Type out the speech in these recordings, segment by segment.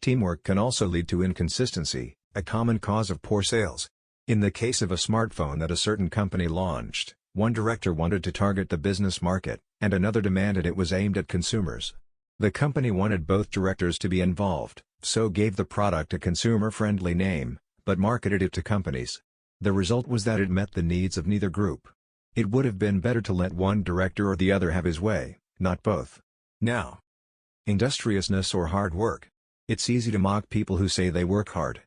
Teamwork can also lead to inconsistency, a common cause of poor sales. In the case of a smartphone that a certain company launched, one director wanted to target the business market, and another demanded it was aimed at consumers. The company wanted both directors to be involved, so gave the product a consumer-friendly name, but marketed it to companies. The result was that it met the needs of neither group. It would have been better to let one director or the other have his way, not both. Now, industriousness or hard work. It's easy to mock people who say they work hard.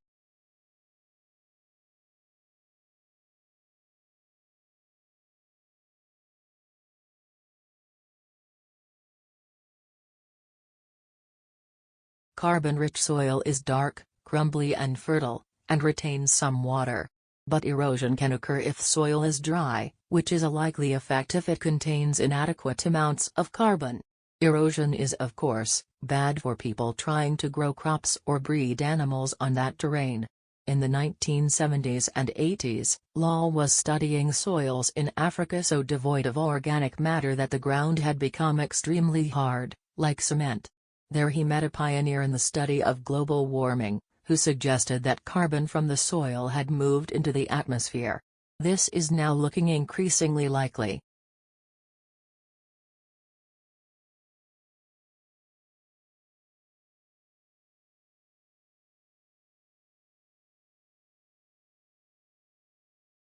Carbon-rich soil is dark, crumbly and fertile, and retains some water. But erosion can occur if soil is dry, which is a likely effect if it contains inadequate amounts of carbon. Erosion is of course, bad for people trying to grow crops or breed animals on that terrain. In the 1970s and 80s, Lal was studying soils in Africa so devoid of organic matter that the ground had become extremely hard, like cement. There he met a pioneer in the study of global warming, who suggested that carbon from the soil had moved into the atmosphere. This is now looking increasingly likely.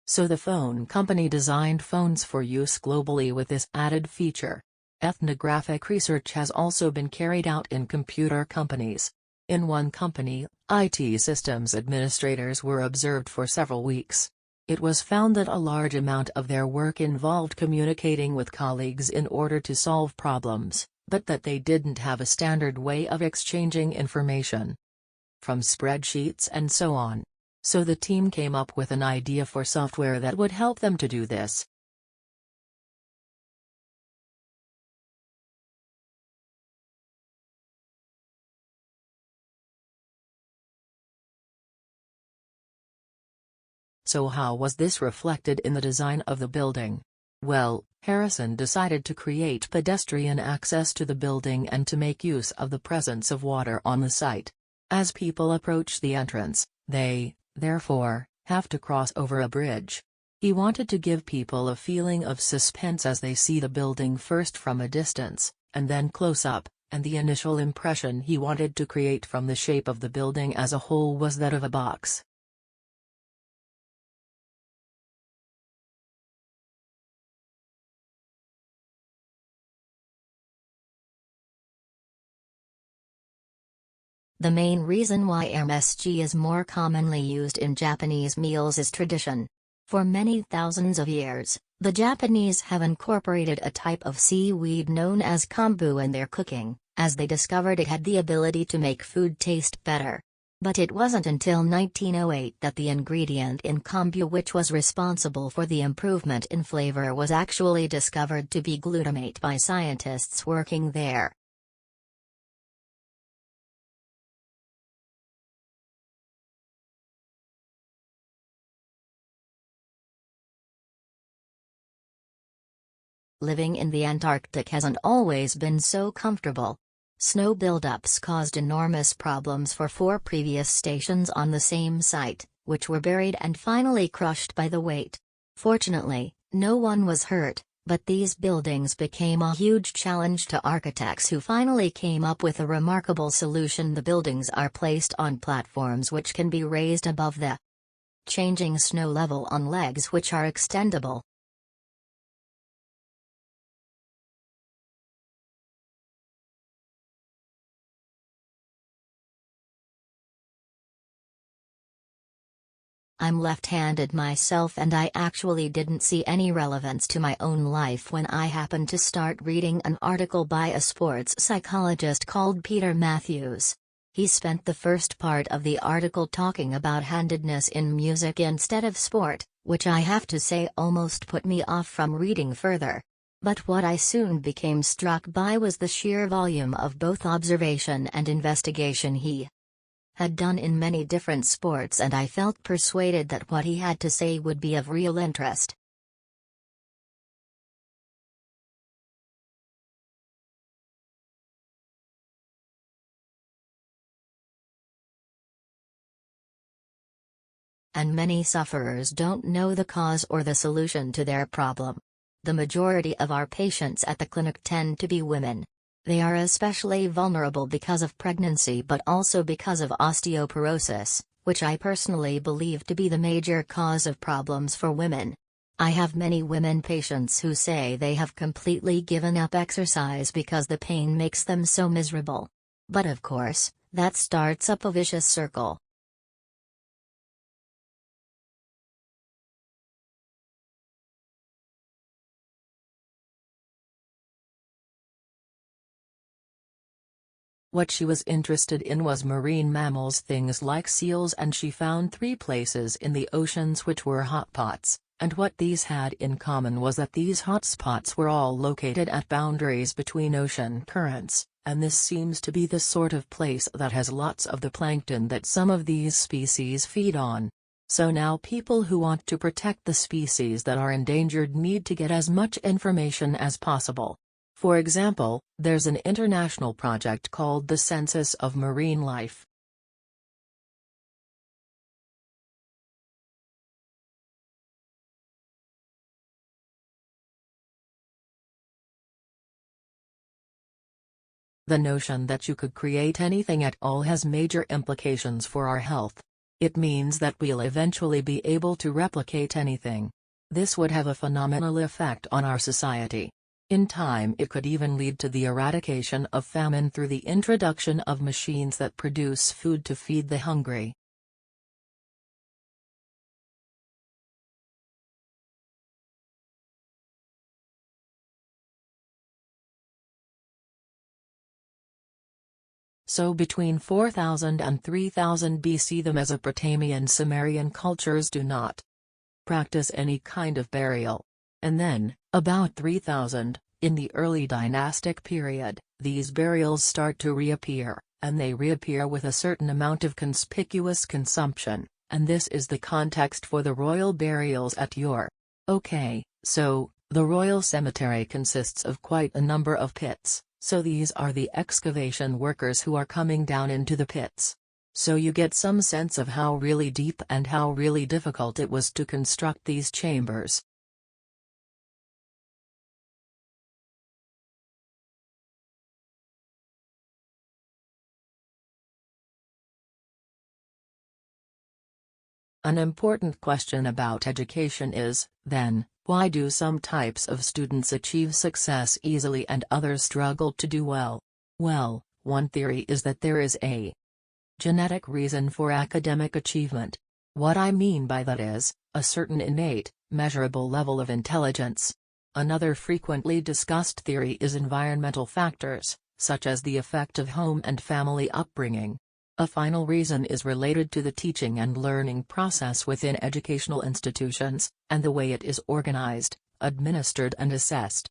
So the phone company designed phones for use globally with this added feature. Ethnographic research has also been carried out in computer companies. In one company, IT systems administrators were observed for several weeks. It was found that a large amount of their work involved communicating with colleagues in order to solve problems, but that they didn't have a standard way of exchanging information from spreadsheets and so on. So the team came up with an idea for software that would help them to do this. So how was this reflected in the design of the building? Well, Harrison decided to create pedestrian access to the building and to make use of the presence of water on the site. As people approach the entrance, they, therefore, have to cross over a bridge. He wanted to give people a feeling of suspense as they see the building first from a distance, and then close up, and the initial impression he wanted to create from the shape of the building as a whole was that of a box. The main reason why MSG is more commonly used in Japanese meals is tradition. For many thousands of years, the Japanese have incorporated a type of seaweed known as kombu in their cooking, as they discovered it had the ability to make food taste better. But it wasn't until 1908 that the ingredient in kombu which was responsible for the improvement in flavor was actually discovered to be glutamate by scientists working there. Living in the Antarctic hasn't always been so comfortable. Snow buildups caused enormous problems for 4 previous stations on the same site, which were buried and finally crushed by the weight. Fortunately, no one was hurt, but these buildings became a huge challenge to architects who finally came up with a remarkable solution. The buildings are placed on platforms which can be raised above the changing snow level on legs which are extendable. I'm left-handed myself and I actually didn't see any relevance to my own life when I happened to start reading an article by a sports psychologist called Peter Matthews. He spent the first part of the article talking about handedness in music instead of sport, which I have to say almost put me off from reading further. But what I soon became struck by was the sheer volume of both observation and investigation he had done in many different sports, and I felt persuaded that what he had to say would be of real interest. and many sufferers don't know the cause or the solution to their problem. The majority of our patients at the clinic tend to be women. They are especially vulnerable because of pregnancy but also because of osteoporosis, which I personally believe to be the major cause of problems for women. I have many women patients who say they have completely given up exercise because the pain makes them so miserable. But of course, that starts up a vicious circle. What she was interested in was marine mammals, things like seals, and she found 3 places in the oceans which were hotspots, and what these had in common was that these hotspots were all located at boundaries between ocean currents, and this seems to be the sort of place that has lots of the plankton that some of these species feed on. So now people who want to protect the species that are endangered need to get as much information as possible. For example, there's an international project called the Census of Marine Life. The notion that you could create anything at all has major implications for our health. It means that we'll eventually be able to replicate anything. This would have a phenomenal effect on our society. In time it could even lead to the eradication of famine through the introduction of machines that produce food to feed the hungry. So between 4000 and 3000 BC the Mesopotamian Sumerian cultures do not practice any kind of burial. And then, about 3000, in the early dynastic period, these burials start to reappear, and they reappear with a certain amount of conspicuous consumption, and this is the context for the royal burials at Ur. Okay, so, the royal cemetery consists of quite a number of pits, so these are the excavation workers who are coming down into the pits. So you get some sense of how really deep and how really difficult it was to construct these chambers. An important question about education is, then, why do some types of students achieve success easily and others struggle to do well? Well, one theory is that there is a genetic reason for academic achievement. What I mean by that is, a certain innate, measurable level of intelligence. Another frequently discussed theory is environmental factors, such as the effect of home and family upbringing. A final reason is related to the teaching and learning process within educational institutions, and the way it is organized, administered and assessed.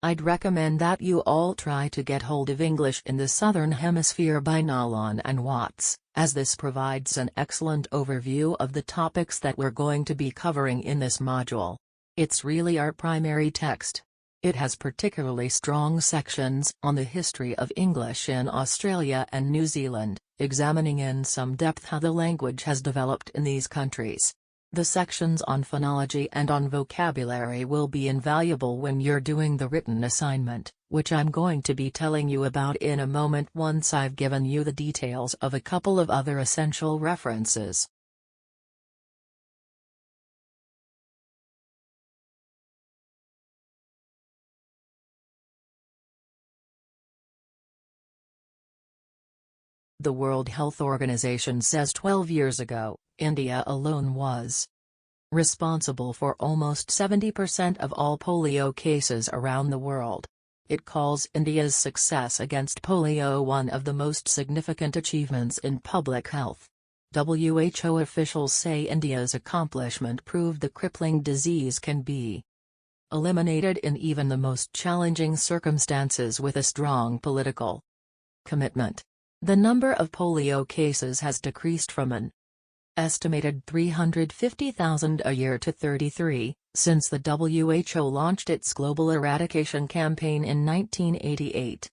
I'd recommend that you all try to get hold of English in the Southern Hemisphere by Nolan and Watts, as this provides an excellent overview of the topics that we're going to be covering in this module. It's really our primary text. It has particularly strong sections on the history of English in Australia and New Zealand, examining in some depth how the language has developed in these countries. The sections on phonology and on vocabulary will be invaluable when you're doing the written assignment, which I'm going to be telling you about in a moment once I've given you the details of a couple of other essential references. The World Health Organization says 12 years ago, India alone was responsible for almost 70% of all polio cases around the world. It calls India's success against polio one of the most significant achievements in public health. WHO officials say India's accomplishment proved the crippling disease can be eliminated in even the most challenging circumstances with a strong political commitment. The number of polio cases has decreased from an estimated 350,000 a year to 33,000 since the WHO launched its global eradication campaign in 1988.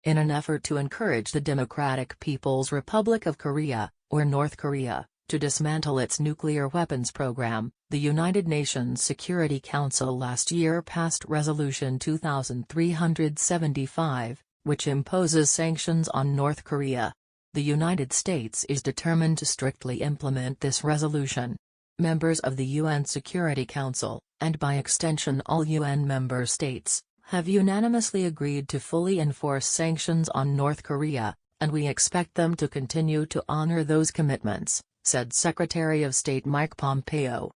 In an effort to encourage the Democratic People's Republic of Korea, or North Korea, to dismantle its nuclear weapons program, the United Nations Security Council last year passed Resolution 2375, which imposes sanctions on North Korea. The United States is determined to strictly implement this resolution. Members of the UN Security Council, and by extension all UN member states, have unanimously agreed to fully enforce sanctions on North Korea, and we expect them to continue to honor those commitments, said Secretary of State Mike Pompeo.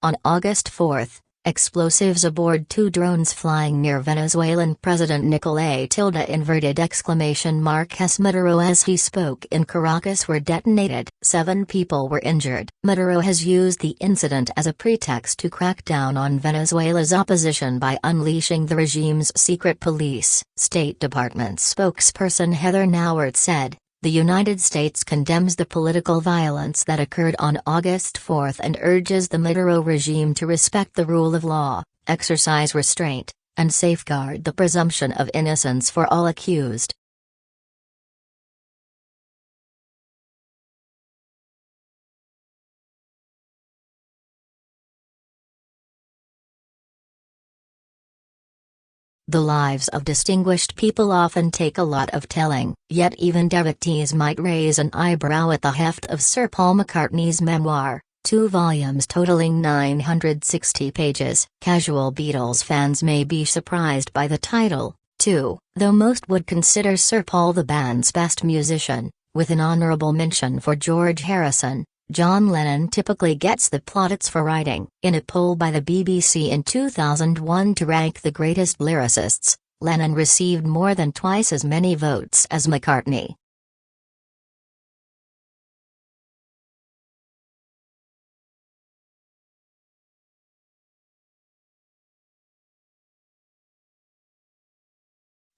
On August 4, explosives aboard two drones flying near Venezuelan President Nicolás S. Maduro as he spoke in Caracas were detonated. 7 people were injured. Maduro has used the incident as a pretext to crack down on Venezuela's opposition by unleashing the regime's secret police. State Department spokesperson Heather Nauert said, "The United States condemns the political violence that occurred on August 4 and urges the Maduro regime to respect the rule of law, exercise restraint, and safeguard the presumption of innocence for all accused." The lives of distinguished people often take a lot of telling, yet even devotees might raise an eyebrow at the heft of Sir Paul McCartney's memoir, 2 volumes totaling 960 pages. Casual Beatles fans may be surprised by the title, too, though most would consider Sir Paul the band's best musician, with an honorable mention for George Harrison. John Lennon typically gets the plaudits for writing. In a poll by the BBC in 2001 to rank the greatest lyricists, Lennon received more than twice as many votes as McCartney.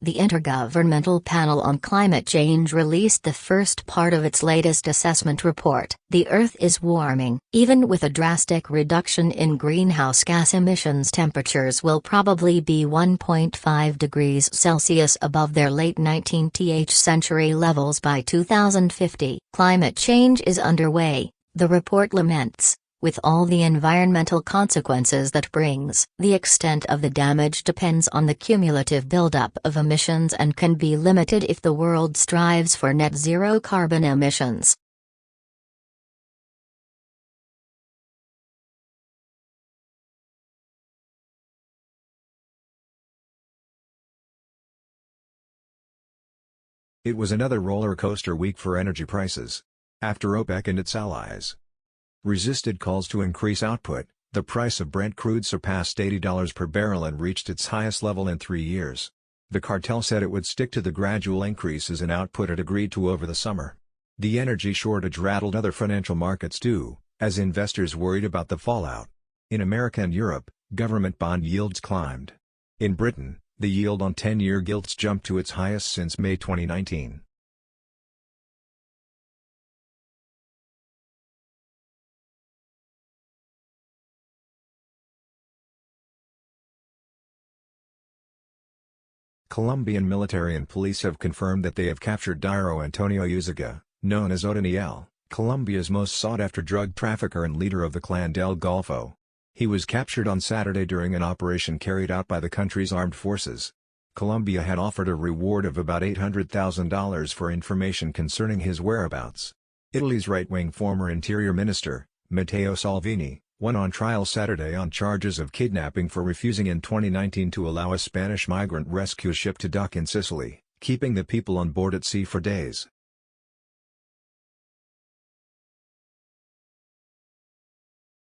The Intergovernmental Panel on Climate Change released the first part of its latest assessment report. The Earth is warming. Even with a drastic reduction in greenhouse gas emissions, temperatures will probably be 1.5 degrees Celsius above their late 19th century levels by 2050. Climate change is underway, the report laments, with all the environmental consequences that brings. The extent of the damage depends on the cumulative buildup of emissions and can be limited if the world strives for net zero carbon emissions. It was another roller coaster week for energy prices. After OPEC and its allies resisted calls to increase output, the price of Brent crude surpassed $80 per barrel and reached its highest level in 3 years. The cartel said it would stick to the gradual increases in output it agreed to over the summer. The energy shortage rattled other financial markets too, as investors worried about the fallout. In America and Europe, government bond yields climbed. In Britain, the yield on 10-year gilts jumped to its highest since May 2019. Colombian military and police have confirmed that they have captured Dairo Antonio Uzaga, known as Otoniel, Colombia's most sought-after drug trafficker and leader of the Clan del Golfo. He was captured on Saturday during an operation carried out by the country's armed forces. Colombia had offered a reward of about $800,000 for information concerning his whereabouts. Italy's right-wing former interior minister, Matteo Salvini, went on trial Saturday on charges of kidnapping for refusing in 2019 to allow a Spanish migrant rescue ship to dock in Sicily, keeping the people on board at sea for days.